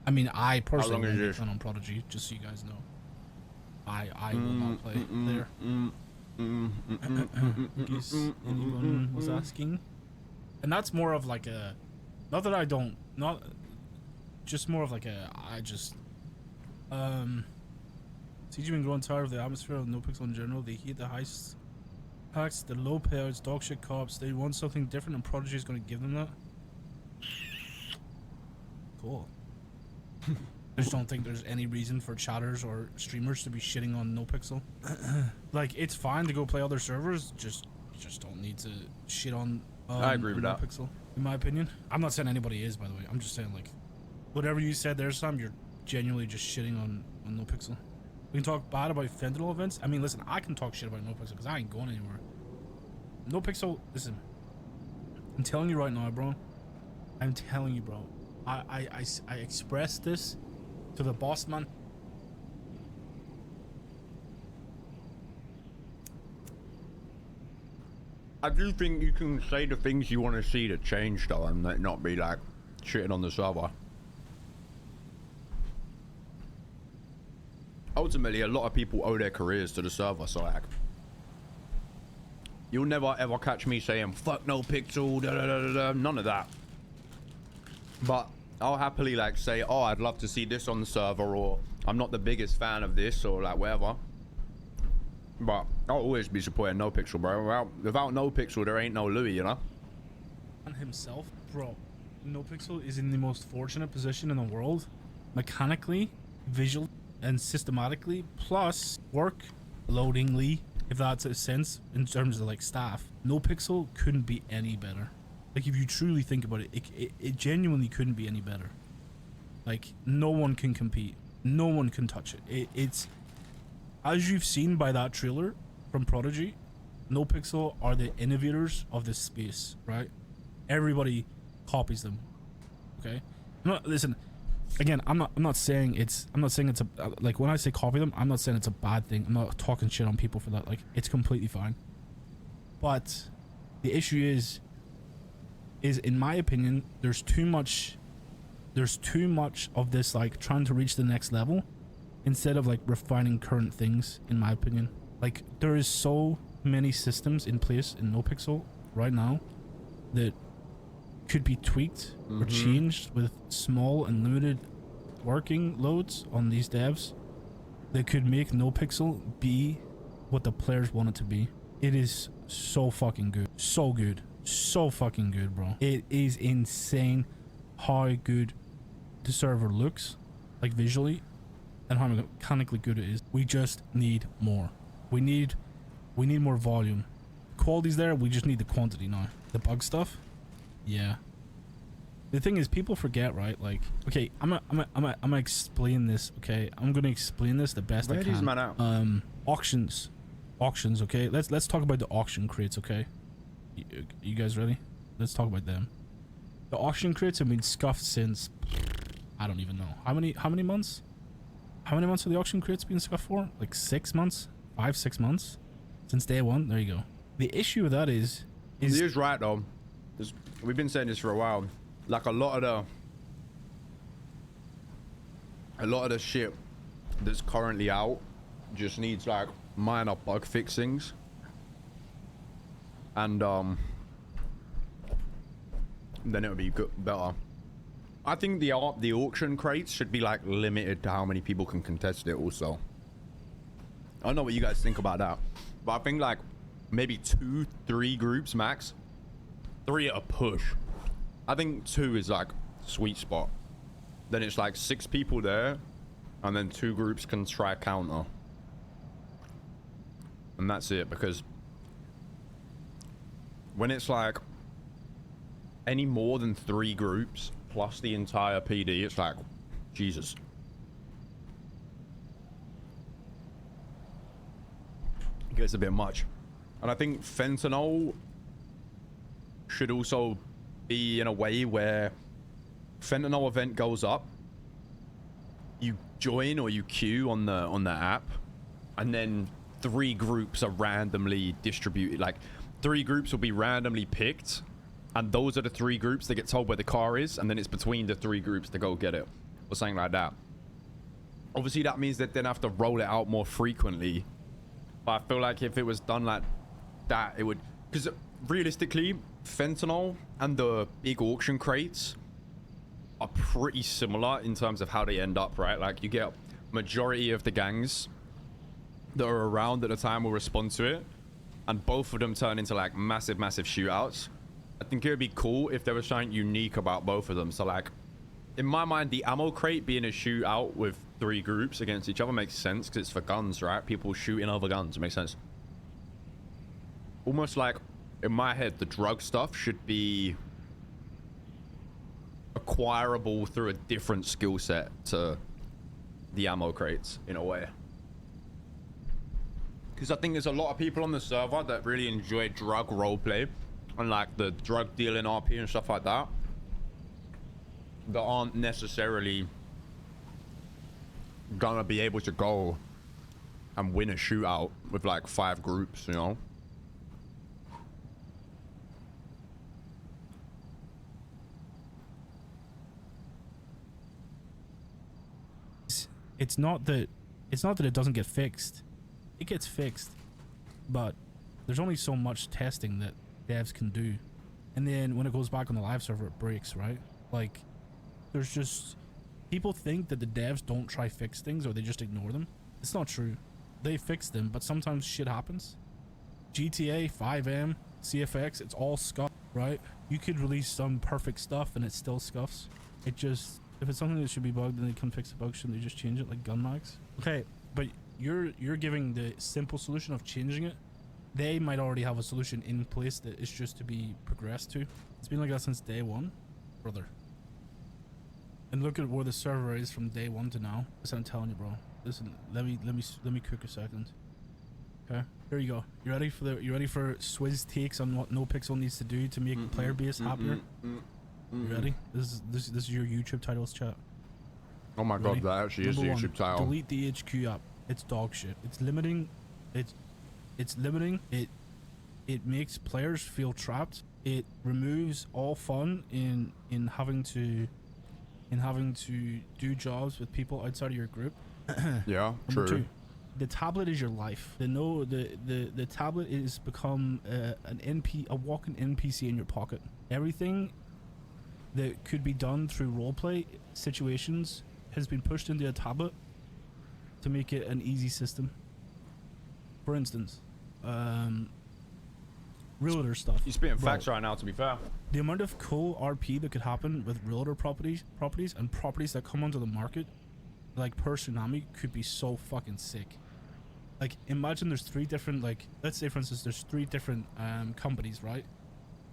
I mean, I personally long is won't this? be on Prodigy, just so you guys know. I will not play there. In case anyone was asking. And that's more of like a, not that I don't, not, just more of like a, I just, CG been growing tired of the atmosphere of NoPixel in general. They hate the heist packs, the low payouts, dog shit cops. They want something different, and Prodigy is going to give them that. Cool. I just don't think there's any reason for chatters or streamers to be shitting on NoPixel. Like, it's fine to go play other servers, just don't need to shit on I agree with that. NoPixel, in my opinion. I'm not saying anybody is, by the way. I'm just saying, like, whatever you said there, Sam, you're genuinely just shitting on NoPixel. We can talk bad about fentanyl events. I mean, listen, I can talk shit about NoPixel because I ain't going anywhere. NoPixel, listen, I'm telling you right now, bro. I'm telling you, bro. I expressed this to the boss man. I do think you can say the things you want to see to change though, and not be like shitting on the server. Ultimately, a lot of people owe their careers to the server, so like, you'll never ever catch me saying fuck NoPixel, da da da da da, none of that. But I'll happily like say, oh, I'd love to see this on the server, or I'm not the biggest fan of this, or like whatever. But I'll always be supporting NoPixel, bro. Without NoPixel, there ain't no Louu, you know? And himself, bro. NoPixel is in the most fortunate position in the world, mechanically, visually, and systematically, plus workloadingly, if that's a sense in terms of like staff. NoPixel couldn't be any better. Like, if you truly think about it, it genuinely couldn't be any better. Like, no one can compete. No one can touch it. It's, as you've seen by that trailer from Prodigy, NoPixel are the innovators of this space, right? Everybody copies them. Okay? No, listen. Again, I'm not saying it's a, like, when I say copy them, I'm not saying it's a bad thing. I'm not talking shit on people for that. Like, it's completely fine. But the issue is in my opinion, there's too much of this, like, trying to reach the next level instead of like refining current things, in my opinion. Like, there is so many systems in place in NoPixel right now that could be tweaked or changed with small and limited working loads on these devs that could make NoPixel be what the players want it to be. It is so fucking good. So good. So fucking good, bro. It is insane how good the server looks, like visually, and how mechanically good it is. We just need more. We need more volume. Quality's there, we just need the quantity now. The bug stuff, yeah. The thing is, people forget, right? Like, okay, I'm gonna explain this. Okay, I'm gonna explain this the best I can. Man out? Auctions. Okay, let's talk about the auction crates. Okay, you guys ready? Let's talk about them. The auction crates have been scuffed since, I don't even know how many months. How many months have the auction crates been scuffed for? Like 6 months, 5-6 months, since day one. There you go. The issue with that is he is right though. We've been saying this for a while. Like, a lot of the shit that's currently out just needs like minor bug fixings, and then it'll be good, better. I think the auction crates should be like limited to how many people can contest it also. I don't know what you guys think about that, but I think like maybe 2-3 groups max. 3 at a push. I think 2 is like sweet spot. Then it's like 6 people there, and then 2 groups can try counter, and that's it. Because when it's like any more than 3 groups plus the entire PD, it's like, Jesus. It gets a bit much. And I think fentanyl should also be in a way where fentanyl event goes up, you join or you queue on the app, and then 3 groups are randomly distributed. Like, 3 groups will be randomly picked, and those are the 3 groups that get told where the car is, and then it's between the 3 groups to go get it. or something like that. Obviously, that means that then have to roll it out more frequently. But I feel like if it was done like that, it would... Because realistically, fentanyl and the big auction crates are pretty similar in terms of how they end up, right? Like, you get majority of the gangs that are around at the time will respond to it, and both of them turn into, like, massive shootouts. I think it would be cool if there was something unique about both of them. So, like, in my mind, the ammo crate being a shootout with 3 groups against each other makes sense because it's for guns, right? People shooting other guns. It makes sense. Almost like, in my head, the drug stuff should be acquirable through a different skill set to the ammo crates, in a way. Because I think there's a lot of people on the server that really enjoy drug roleplay and, like, the drug dealing RP and stuff like that, that aren't necessarily gonna be able to go and win a shootout with, like, 5 groups, you know? It's not that it doesn't get fixed. It gets fixed, but there's only so much testing that devs can do, and then when it goes back on the live server, it breaks, right? Like, there's just... People think that the devs don't try fix things or they just ignore them. It's not true. They fix them, but sometimes shit happens. GTA, 5M, CFX, it's all scuff, right? You could release some perfect stuff and it still scuffs. It just... If it's something that should be bugged, then they come fix the bug. Shouldn't they just change it, like gun mags? Okay, but you're giving the simple solution of changing it. They might already have a solution in place that is just to be progressed to. It's been like that since day one, brother. And look at where the server is from day one to now. Listen, I'm telling you, bro. Listen, let me cook a second. Okay, here you go. You ready for Swizz takes on what NoPixel needs to do to make the player base happier? You ready? This is your YouTube titles, chat. Oh my god, that actually is the YouTube title. Delete the HQ app. It's dog shit. It's limiting. It's limiting. It makes players feel trapped. It removes all fun in having to do jobs with people outside of your group. Yeah, Number true. 2, the tablet is your life. The tablet is become a walking NPC in your pocket. Everything that could be done through roleplay situations has been pushed into a tablet to make it an easy system. For instance, realtor stuff. You're spitting facts right now, to be fair. The amount of cool RP that could happen with realtor properties and properties that come onto the market, like per tsunami, could be so fucking sick. Like, imagine there's 3 different, like, let's say for instance there's 3 different companies, right?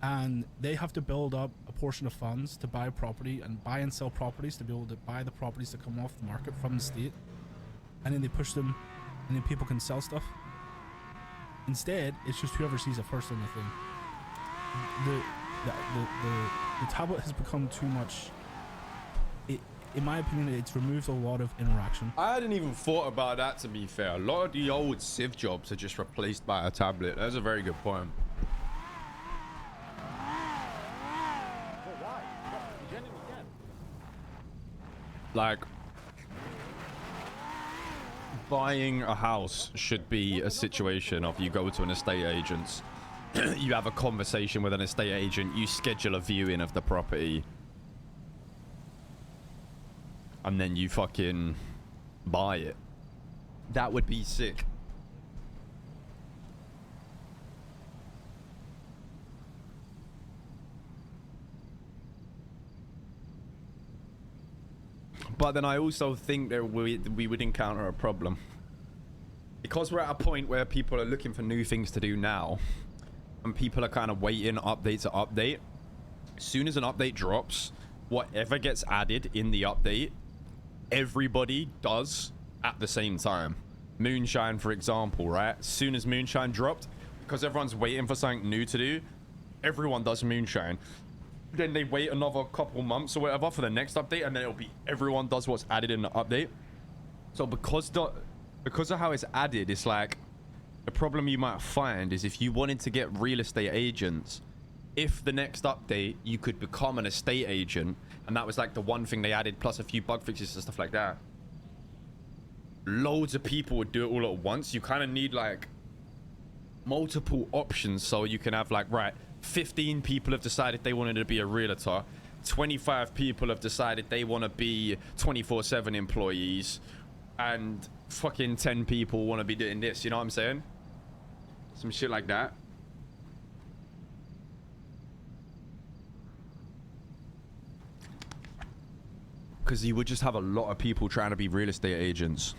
And they have to build up a portion of funds to buy property and buy and sell properties to be able to buy the properties that come off the market from the state, and then they push them, and then people can sell stuff. Instead, it's just whoever sees it first on the thing. The tablet has become too much. In my opinion, it's removed a lot of interaction. I hadn't even thought about that, to be fair. A lot of the old civ jobs are just replaced by a tablet. That's a very good point. Like, buying a house should be a situation of you go to an estate agent, you have a conversation with an estate agent, you schedule a viewing of the property, and then you fucking buy it. That would be sick. But then I also think that we would encounter a problem. Because we're at a point where people are looking for new things to do now, and people are kind of waiting update to update. As soon as an update drops, whatever gets added in the update, everybody does at the same time. Moonshine, for example, right? As soon as Moonshine dropped, because everyone's waiting for something new to do, everyone does Moonshine. Then they wait another couple months or whatever for the next update, and then it'll be everyone does what's added in the update. So because of how it's added, it's like the problem you might find is if you wanted to get real estate agents if the next update you could become an estate agent, and that was like the one thing they added, plus a few bug fixes and stuff like that, loads of people would do it all at once. You kind of need like multiple options, so you can have like, right, 15 people have decided they wanted to be a realtor, 25 people have decided they want to be 24/7 employees, and fucking 10 people want to be doing this. You know what I'm saying? Some shit like that. Because you would just have a lot of people trying to be real estate agents.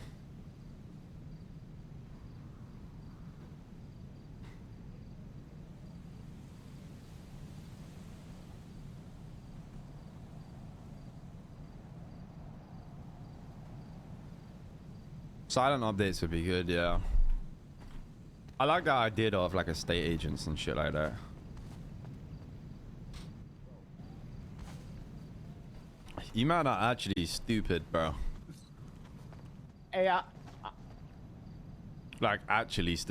Silent updates would be good, yeah. I like that idea of like estate agents and shit like that. You might not actually stupid, bro. Hey, Like actually stupid.